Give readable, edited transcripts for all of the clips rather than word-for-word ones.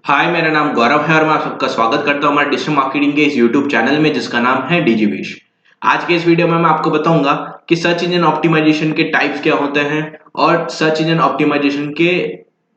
हाय, मेरा नाम गौरव है और मैं आप सबका स्वागत करता हूं हमारे डिजिटल मार्केटिंग के इस यूट्यूब चैनल में जिसका नाम है डिजिविश। आज के इस वीडियो में मैं आपको बताऊंगा कि सर्च इंजन ऑप्टिमाइजेशन के टाइप्स क्या होते हैं और सर्च इंजन ऑप्टिमाइजेशन के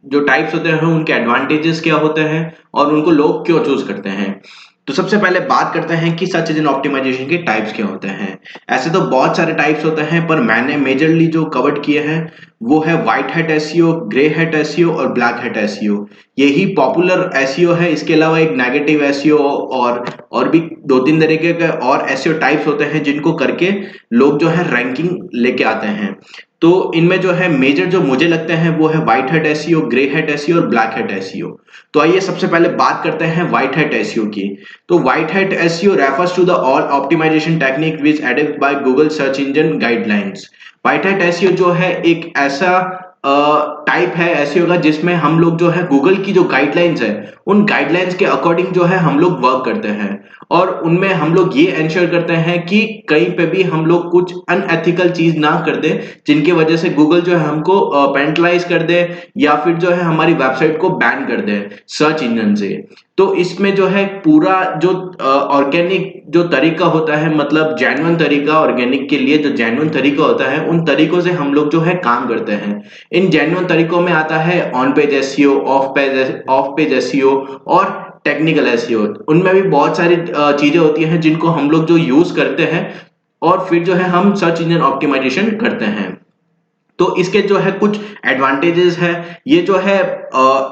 जो टाइप्स होते हैं उनके एडवांटेजेस क्या होते हैं और उनको लोग क्यों चूज करते हैं। तो सबसे पहले बात करते हैं कि सर्च इंजन ऑप्टिमाइजेशन के टाइप्स क्या होते हैं। ऐसे तो बहुत सारे टाइप्स होते हैं पर मैंने मेजरली जो कवर्ड किए हैं वो है white hat SEO, grey hat SEO और ब्लैक हैट एसईओ। यही पॉपुलर एसईओ है। इसके अलावा एक नेगेटिव एसईओ और भी दो तीन तरीके के और एसईओ टाइप्स होते हैं जिनको करके लोग जो है रैंकिंग लेके आते हैं। तो इनमें जो है मेजर जो मुझे लगते हैं वो है white hat SEO, grey hat SEO और ब्लैक हैट एसईओ। तो आइए सबसे पहले बात करते हैं व्हाइट हैट एसईओ की। तो white hat SEO refers to the all optimization technique which adapt by Google search engine guidelines. White hat SEO जो है एक ऐसा टाइप है एसईओ का जिसमें हम लोग जो है गूगल की जो गाइडलाइंस है उन गाइडलाइंस के अकॉर्डिंग जो है हम लोग वर्क करते हैं और उनमें हम लोग ये एंश्योर करते हैं कि कहीं पे भी हम लोग कुछ अनएथिकल चीज ना कर दे जिनकी वजह से गूगल जो है हमको पेनलाइज कर दे या फिर जो है हमारी वेबसाइट को बैन कर दे सर्च इंजन से। तो इसमें जो है पूरा जो ऑर्गेनिक जो तरीका होता है, मतलब जेन्युइन तरीका, ऑर्गेनिक के लिए जो जेन्युइन तरीका होता है उन तरीकों से हम लोग जो है काम करते हैं। इन जेन्युइन तरीकों में आता है on page SEO, of page SEO और टेक्निकल एसईओ। उनमें भी बहुत सारी चीजें होती हैं जिनको हम लोग जो यूज करते हैं और फिर जो है हम सर्च इंजन ऑप्टिमाइजेशन करते हैं। तो इसके जो है कुछ एडवांटेजेस है। ये जो है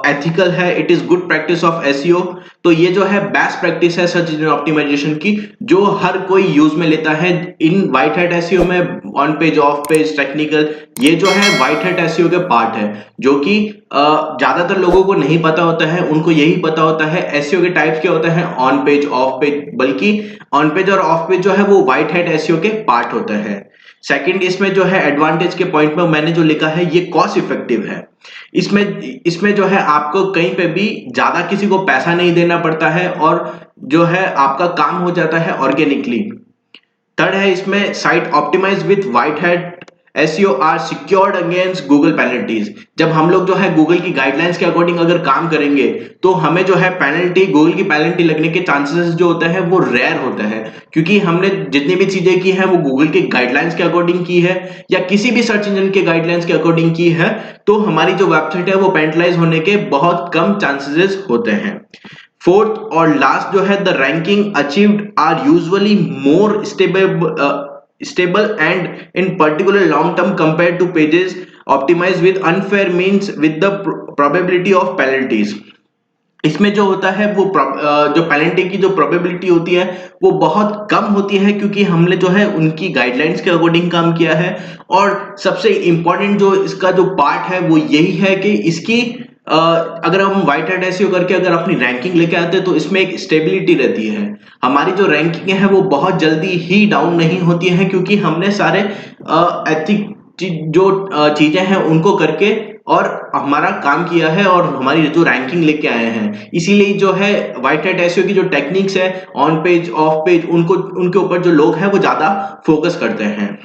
एथिकल है, it is good practice of SEO. तो ये जो है बेस्ट प्रैक्टिस है सर्च इंजन ऑप्टिमाइजेशन की जो हर कोई यूज में लेता है। इन व्हाइट हैट एसईओ में on page, of page, technical, ये जो है व्हाइट हैट एसईओ के पार्ट है जो कि ज्यादातर लोगों को नहीं पता होता है। उनको यही पता होता है एसईओ के टाइप्स क्या होते हैं, ऑन पेज, ऑफ पेज, बल्कि ऑन पेज और ऑफ पेज जो है वो व्हाइट हैट एसईओ के पार्ट होता है। सेकंड, इसमें जो है एडवांटेज के पॉइंट में मैंने जो लिखा है ये कॉस्ट इफेक्टिव है। इसमें इसमें जो है आपको कहीं पे भी ज्यादा किसी को पैसा नहीं देना पड़ता है और जो है आपका काम हो जाता है ऑर्गेनिकली। थर्ड है इसमें site optimize with white hat SEO are secured against Google penalties. जब हम लोग जो है गूगल की गाइडलाइंस के अकॉर्डिंग अगर काम करेंगे तो हमें जो है पेनल्टी, गूगल की पेनल्टी लगने के चांसेस जो होते हैं वो रेयर होते हैं क्योंकि हमने जितनी भी चीजें की हैं वो गूगल के गाइडलाइंस के अकॉर्डिंग की है या किसी भी सर्च इंजन के गाइडलाइंस के अकॉर्डिंग की है। तो हमारी जो वेबसाइट है वो पेनलाइज होने के बहुत कम चांसेस होते हैं। फोर्थ और लास्ट जो है the ranking achieved are usually more stable and in particular long term compared to pages optimized with unfair means with the probability of penalties। इसमें जो होता है वो जो पेनल्टी की जो प्रोबेबिलिटी होती है वो बहुत कम होती है क्योंकि हमने जो है उनकी गाइडलाइंस के अकॉर्डिंग काम किया है। और सबसे इंपॉर्टेंट जो इसका जो पार्ट है वो यही है कि इसकी अगर हम व्हाइट हैट एसईओ करके अगर अपनी रैंकिंग लेके आते हैं तो इसमें एक स्टेबिलिटी रहती है। हमारी जो रैंकिंग है वो बहुत जल्दी ही डाउन नहीं होती है क्योंकि हमने सारे एथिक जो चीजें हैं उनको करके और हमारा काम किया है और हमारी जो रैंकिंग लेके आए हैं। इसीलिए जो है व्हाइट हैट एसईओ की जो टेक्निक्स है ऑन पेज, ऑफ पेज, उनको उनके ऊपर जो लोग हैं वो ज्यादा फोकस करते हैं।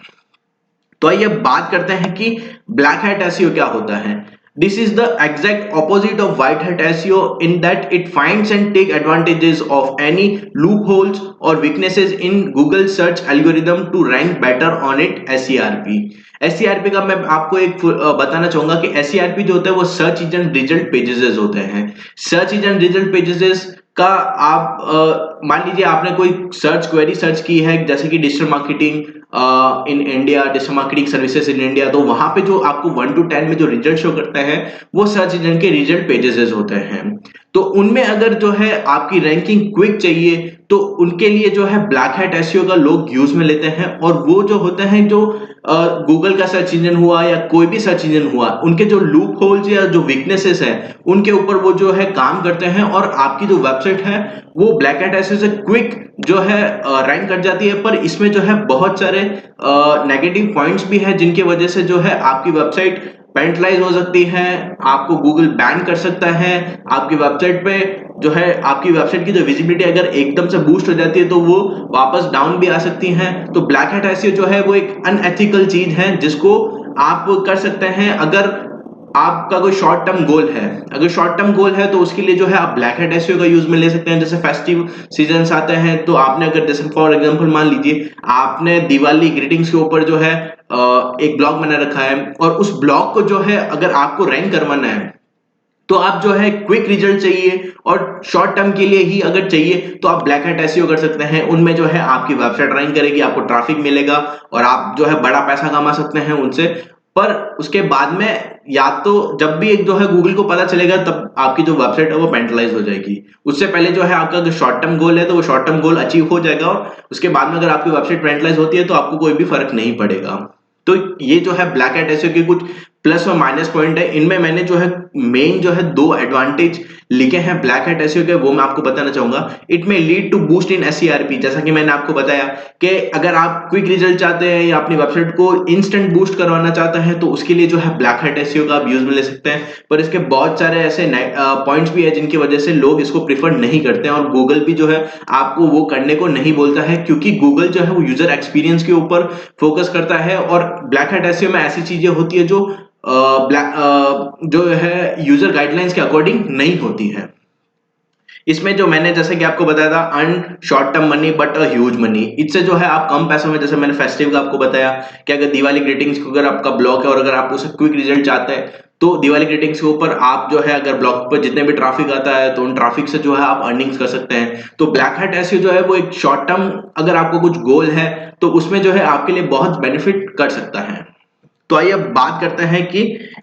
तो आइए बात करते हैं कि ब्लैक हैट एसईओ क्या होता है। This is the exact opposite of white hat SEO in that it finds and take advantages of any loopholes or weaknesses in Google search algorithm to rank better on it SERP। SERP का मैं आपको एक बताना चाहूंगा कि SERP जो होता है वो सर्च इंजन रिजल्ट पेजेस होते हैं। सर्च इंजन रिजल्ट पेजेस का आप मान लीजिए आपने कोई सर्च क्वेरी सर्च की है जैसे कि digital marketing in India, digital marketing services in India, तो वहां पे जो आपको 1 to 10 में जो रिजल्ट शो करते हैं वो सर्च इंजन के रिजल्ट पेजेस होते हैं। तो उनमें अगर जो है आपकी रैंकिंग क्विक चाहिए तो उनके लिए जो है ब्लैक हैट एसईओ का लोग यूज में लेते हैं और वो जो होते हैं जो गूगल का सर्च इंजन हुआ या कोई भी सर्च इंजन हुआ उनके जो लूप होल्स या जो वीकनेसेस हैं उनके ऊपर वो जो है काम करते हैं और आपकी जो वेबसाइट है वो ब्लैक हैट एसईओ से क्विक जो है रैंक कर जाती है। पर इसमें जो है बहुत सारे नेगेटिव पॉइंट्स भी है जिनकी वजह से जो है आपकी वेबसाइट पेनलाइज हो सकती है, आपको गूगल बैन कर सकता है, आपकी वेबसाइट पे जो है आपकी वेबसाइट की जो विजिबिलिटी अगर एकदम से बूस्ट हो जाती है तो वो वापस डाउन भी आ सकती है। तो ब्लैक हैट एसईओ जो है वो एक अनएथिकल चीज है जिसको आप कर सकते हैं अगर आपका कोई शॉर्ट टर्म गोल है, अगर शॉर्ट टर्म गोल है तो उसके लिए जो है आप ब्लैक हैट एसईओ का यूज में ले सकते हैं। जैसे फेस्टिव सीजन्स आते हैं तो आपने अगर जैसे फॉर एग्जांपल मान लीजिए आपने दिवाली ग्रीटिंग्स के ऊपर जो है एक ब्लॉग बना रखा है और उस ब्लॉग को जो है अगर आपको रैंक करवाना है तो आप जो है क्विक रिजल्ट चाहिए और शॉर्ट टर्म के लिए ही अगर चाहिए तो आप ब्लैक हैट एसईओ कर सकते हैं। उनमें जो है आपकी वेबसाइट रैंक करेगी, आपको ट्रैफिक मिलेगा और आप जो है बड़ा पैसा कमा सकते हैं उनसे। पर उसके बाद में या तो जब भी एक जो है गूगल को पता चलेगा तब आपकी जो वेबसाइट है वो पेनलाइज हो जाएगी। उससे पहले जो है आपका अगर शॉर्ट टर्म गोल है तो वो शॉर्ट टर्म गोल अचीव हो जाएगा और उसके बाद में अगर आपकी वेबसाइट पेनलाइज होती है तो आपको कोई भी फर्क नहीं पड़ेगा। तो ये जो है ब्लैक हैट एसईओ के कुछ प्लस और माइनस पॉइंट है। इनमें मैंने जो है मेन जो है 2 एडवांटेज लिखे हैं ब्लैक हैट एसईओ के, वो मैं आपको बताना चाहूंगा। इट में lead to boost in SERP, जैसा कि मैंने आपको बताया कि अगर आप क्विक रिजल्ट चाहते हैं या अपनी वेबसाइट को इंस्टेंट बूस्ट करवाना चाहते हैं तो उसके लिए जो है ब्लैक हैट एसईओ का आप यूज में ले सकते हैं। पर इसके बहुत सारे ऐसे पॉइंट्स भी है जिनकी वजह से लोग इसको प्रिफर नहीं करते हैं और गूगल भी जो है आपको वो करने को नहीं बोलता है, क्योंकि गूगल जो है वो यूजर एक्सपीरियंस के ऊपर फोकस करता है और ब्लैक हैट एसईओ में ऐसी चीजें होती है जो जो है यूजर गाइडलाइंस के अकॉर्डिंग नहीं होती है। इसमें जो मैंने जैसे कि आपको बताया था earn short term money but a huge money, इससे जो है आप कम पैसों में, जैसे मैंने फेस्टिव का आपको बताया कि अगर दिवाली ग्रीटिंग्स को अगर आपका ब्लॉग है और अगर आप उसे क्विक रिजल्ट चाहते हैं तो दिवाली ग्रीटिंग्स के ऊपर आप जो है अगर ब्लॉग पर जितने भी ट्रैफिक आता है तो उन ट्रैफिक से जो है आप अर्निंग्स कर सकते हैं। तो ब्लैक हैट एसईओ जो है वो एक शॉर्ट टर्म अगर आपको कुछ गोल है तो उसमें जो है आपके लिए बहुत बेनिफिट कर सकता है। तो आइए अब बात करते हैं कि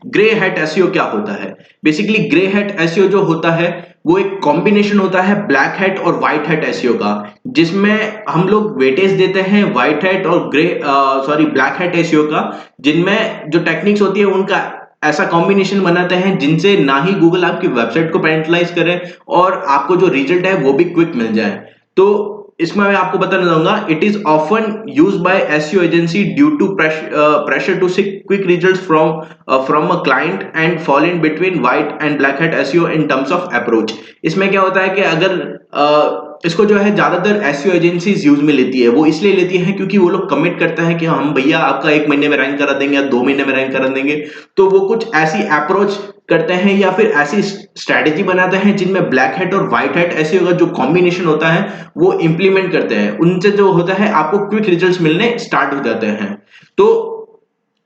ग्रे हैट एसईओ क्या होता है। बेसिकली ग्रे हैट एसईओ जो होता है वो एक कॉम्बिनेशन होता है ब्लैक हैट और व्हाइट हैट एसईओ का, जिसमें हम लोग वेटेज देते हैं व्हाइट हैट और ब्लैक हैट एसईओ का, जिनमें जो टेक्निक्स होती है उनका ऐसा कॉम्बिनेशन बनाते हैं जिनसे ना ही गूगल आपकी वेबसाइट को पेनलाइज करे और आपको जो रिजल्ट है वो भी क्विक मिल जाए। तो इसमें मैं आपको बताना चाहूंगा it is often use by SEO agency due to pressure to seek quick results from a client and fall in between white and black hat SEO in terms of approach. इसमें क्या होता है कि अगर इसको जो है ज्यादातर एसईओ एजेंसीज यूज में लेती है, वो इसलिए लेती है क्योंकि वो लोग कमिट करते हैं कि हम भैया आपका 1 महीने में रैंक करा देंगे या 2 महीने में रैंक करा देंगे। तो वो कुछ ऐसी अप्रोच करते हैं या फिर ऐसी स्ट्रेटेजी बनाते हैं जिनमें ब्लैक हैट और व्हाइट हैट एसईओ का जो कॉम्बिनेशन होता है वो इंप्लीमेंट करते हैं। उनसे जो होता है आपको क्विक रिजल्ट्स मिलने स्टार्ट हो जाते हैं। तो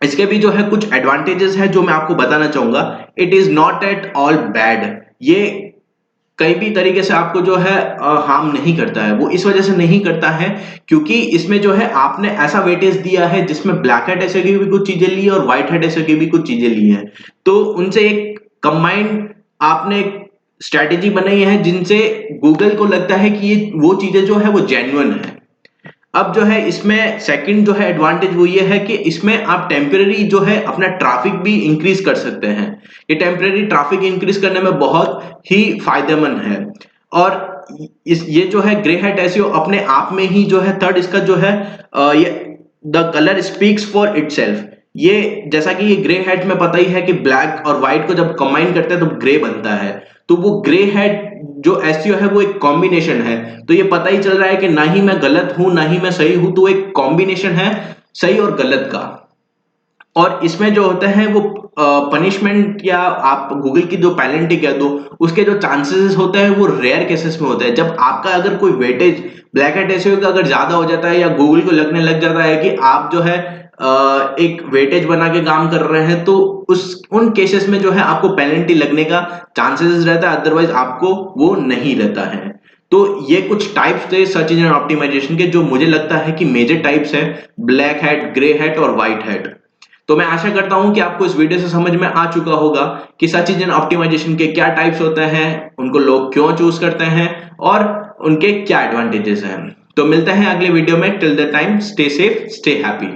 इसके भी जो है कुछ एडवांटेजेस है जो मैं आपको बताना चाहूंगा। It is not at all bad, ये कई भी तरीके से आपको जो है हार्म नहीं करता है। वो इस वजह से नहीं करता है क्योंकि इसमें जो है आपने ऐसा वेटेज दिया है जिसमें ब्लैक हैट एसईओ की भी कुछ चीजें ली है और व्हाइट हैट एसईओ की भी कुछ चीजें ली हैं। तो उनसे एक कंबाइंड आपने स्ट्रेटेजी बनाई है जिनसे गूगल को लगता है कि ये वो चीजें जो है वो जेन्युइन है। अब जो है इसमें सेकंड जो है एडवांटेज वो ये है कि इसमें आप टेम्परेरी जो है अपना ट्रैफिक भी इंक्रीज कर सकते हैं। ये टेम्परेरी ट्रैफिक इंक्रीज करने में बहुत ही फायदेमंद है। और ये जो है ग्रे हैट एसईओ अपने आप में ही जो है थर्ड इसका जो है ये the colour speaks for itself. ये जैसा कि ये ग्रे हैट में पता ही है कि ब्लैक और व्हाइट को जब कंबाइन करते हैं तो ग्रे बनता है। तो वो ग्रे हैट जो एसईओ है वो एक कॉम्बिनेशन है। तो ये पता ही चल रहा है कि ना ही मैं गलत हूं ना ही मैं सही हूं, तो एक कॉम्बिनेशन है सही और गलत का। और इसमें जो होता है वो पनिशमेंट या आप गूगल की जो पेनल्टी कह दो उसके जो चांसेस होते हैं वो रेयर केसेस में होते हैं। जब आपका अगर कोई वेटेज ब्लैक हैट एसईओ का अगर ज्यादा हो जाता है या गूगल को लगने लग जाता है कि आप जो है एक वेटेज बना के काम कर रहे हैं तो उन केसेस में जो है आपको पेनल्टी लगने का चांसेस रहता है, अदरवाइज आपको वो नहीं रहता है। तो ये कुछ टाइप्स थे सर्च इंजन ऑप्टिमाइजेशन के जो मुझे लगता है कि मेजर टाइप्स हैं, ब्लैक हैट, ग्रे हैट और व्हाइट हैट। तो मैं आशा करता हूं कि आपको इस वीडियो से समझ में आ चुका होगा कि सर्च इंजन ऑप्टिमाइजेशन के क्या टाइप्स होते हैं, उनको लोग क्यों चूज करते हैं और उनके क्या एडवांटेजेस हैं। तो मिलते हैं अगले वीडियो में। Till the time stay safe, stay happy.